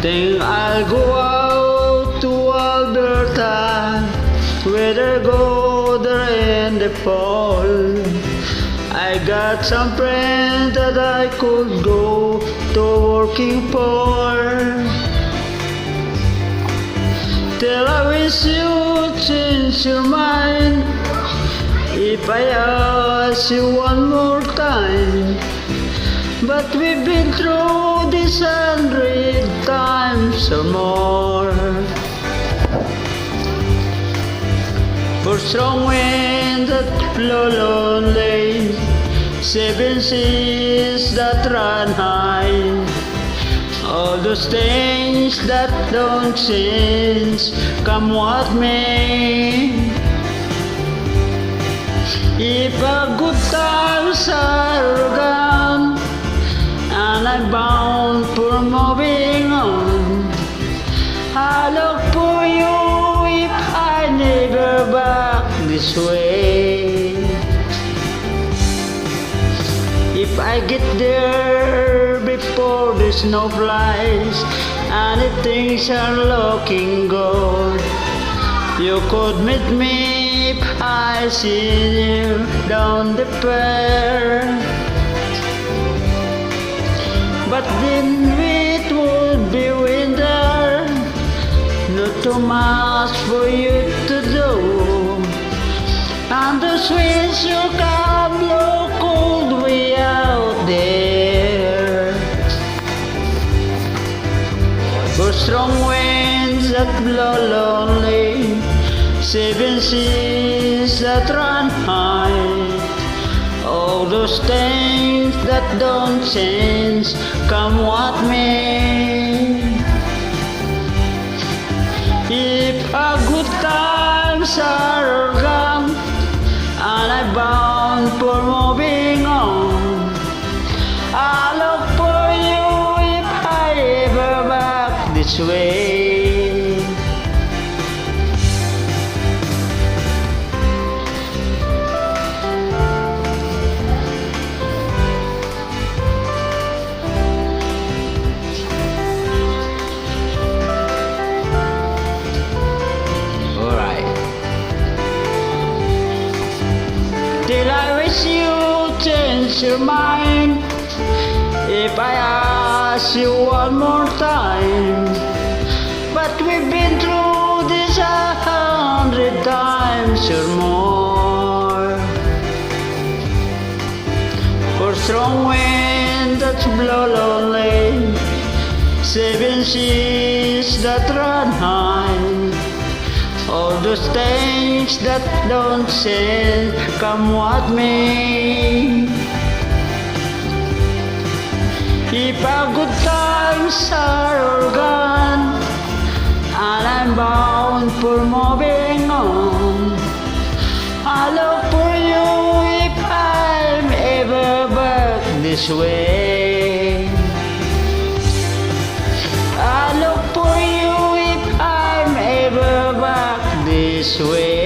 Think I'll go out to Alberta, whether go there in the fall. I got some friends that I could go to working for. Till I wish you change your mind, if I ask you one more time. But we've been through this 100 times or more. For strong winds that blow lonely, 7 seas that run high, all those things that don't change, come what may. If a good times are gone, and I'm bound for moving on, I look for you if I never back this way. If I get there before the snow flies and the things are looking good, you could meet me if I see you down the fair. But then it would be winter, not too much for you to do, and the winds you can blow cold way out there. For strong winds that blow lonely, 7 seas that run high, all those things that don't change, come what may. If a good times are gone and I'm bound for moving on, I look for you if I ever back this way. Till I wish you change your mind, if I ask you one more time. But we've been through this 100 times or more. For strong wind that blow lonely, 7 seas that run high, all those things that don't change, come what may. If a good times are all gone and I'm bound for moving on, I look for you if I'm ever back this way. I look for you if I'm ever back this way.